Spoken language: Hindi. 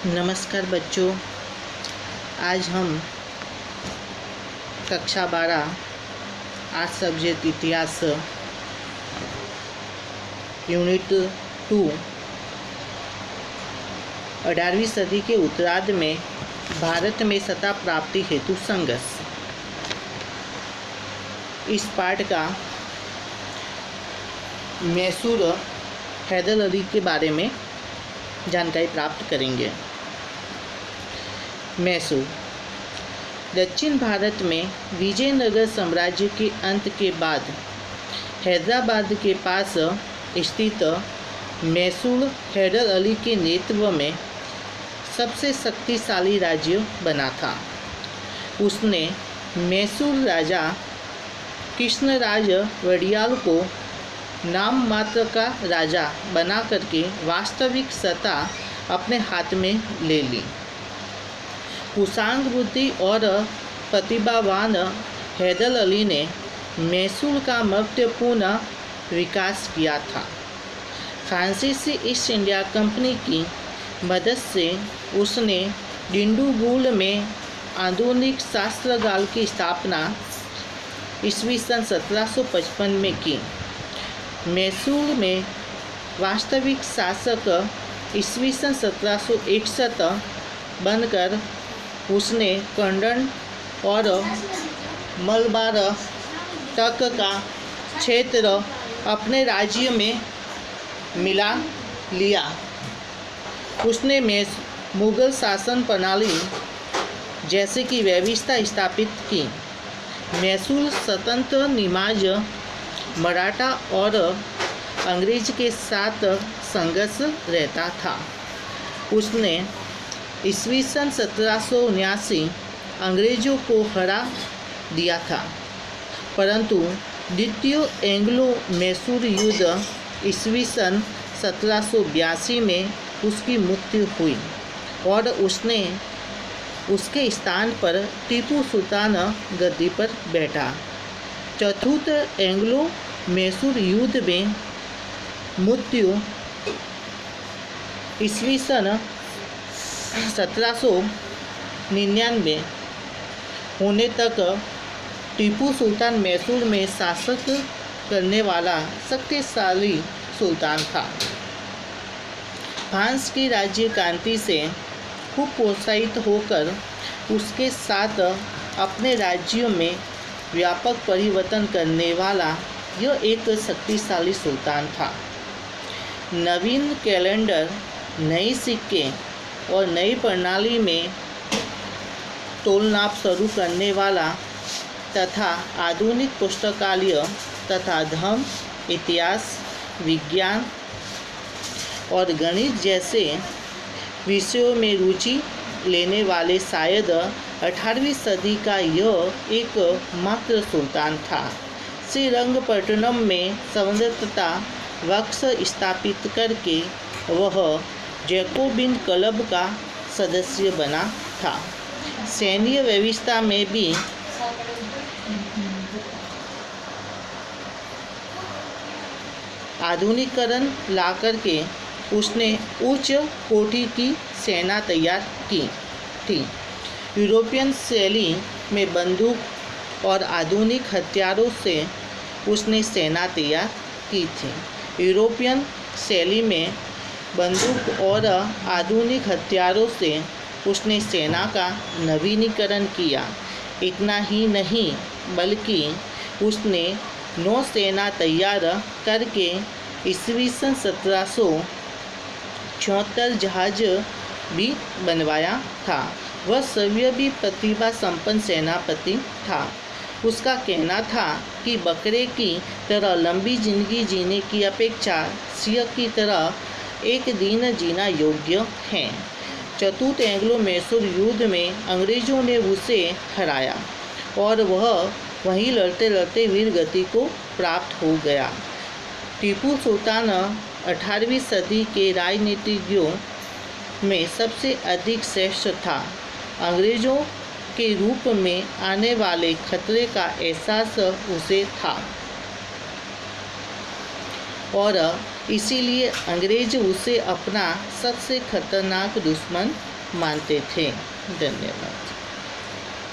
नमस्कार बच्चों, आज हम कक्षा 12 आर्ट सब्जेक्ट इतिहास यूनिट 2 18वीं सदी के उत्तरार्ध में भारत में सत्ता प्राप्ति हेतु संघर्ष, इस पाठ का मैसूर हैदर अली के बारे में जानकारी प्राप्त करेंगे। मैसूर दक्षिण भारत में विजयनगर साम्राज्य के अंत के बाद हैदराबाद के पास स्थित मैसूर हैदर अली के नेतृत्व में सबसे शक्तिशाली राज्य बना था। उसने मैसूर राजा कृष्णराज वडियाल को नाम मात्र का राजा बना करके वास्तविक सत्ता अपने हाथ में ले ली। कुशांग बुद्धि और प्रतिभावान हैदर अली ने मैसूर का महत्वपूर्ण विकास किया था। फ्रांसीसी ईस्ट इंडिया कंपनी की मदद से उसने डिंडुगुल में आधुनिक शास्त्रागार की स्थापना ईस्वी सन 1755 में की। मैसूर में वास्तविक शासक ईस्वी सन 1761 बनकर उसने कंडन और मलबार तक का क्षेत्र अपने राज्य में मिला लिया। उसने मुगल शासन प्रणाली जैसे कि व्यवस्था स्थापित की। मैसूर स्वतंत्र निमाज मराठा और अंग्रेज के साथ संघर्ष रहता था। उसने ईस्वी सन 1779 अंग्रेजों को हरा दिया था, परंतु द्वितीय एंग्लो मैसूर युद्ध ईस्वी सन 1782 में उसकी मृत्यु हुई और उसके स्थान पर टीपू सुल्तान गद्दी पर बैठा। चतुर्थ एंग्लो मैसूर युद्ध में मृत्यु ईस्वी सन 1799 होने तक टीपू सुल्तान मैसूर में शासक करने वाला शक्तिशाली सुल्तान था। फ्रांस की राज्य क्रांति से खूब प्रोत्साहित होकर उसके साथ अपने राज्यों में व्यापक परिवर्तन करने वाला यह एक शक्तिशाली सुल्तान था। नवीन कैलेंडर, नई सिक्के और नई प्रणाली में तोलनाप शुरू करने वाला तथा आधुनिक पुस्तकालय तथा धर्म, इतिहास, विज्ञान और गणित जैसे विषयों में रुचि लेने वाले शायद 18वीं सदी का यह एकमात्र सुल्तान था। श्रीरंगपट्टनम में संवैधानिकता वक्ष स्थापित करके वह जैकोबिन क्लब का सदस्य बना था। सैन्य व्यवस्था में भी आधुनिकीकरण ला करके उसने उच्च कोटि की सेना तैयार की थी। यूरोपियन शैली में बंदूक और आधुनिक हथियारों से उसने सेना तैयार की थी। यूरोपियन शैली में बंदूक और आधुनिक हथियारों से उसने सेना का नवीनीकरण किया। इतना ही नहीं बल्कि उसने नौसेना तैयार करके ईस्वी सन 1774 जहाज भी बनवाया था। वह सभ्य भी प्रतिभा संपन्न सेनापति था। उसका कहना था कि बकरे की तरह लंबी जिंदगी जीने की अपेक्षा सिंह की तरह एक दिन जीना योग्य है। चतुर्थ एंग्लो मैसूर युद्ध में अंग्रेजों ने उसे हराया और वह वहीं लड़ते लड़ते वीर गति को प्राप्त हो गया। टीपू सुल्तान 18वीं सदी के राजनीतिज्ञों में सबसे अधिक श्रेष्ठ था। अंग्रेजों के रूप में आने वाले खतरे का एहसास उसे था और इसीलिए अंग्रेज उसे अपना सबसे खतरनाक दुश्मन मानते थे। धन्यवाद।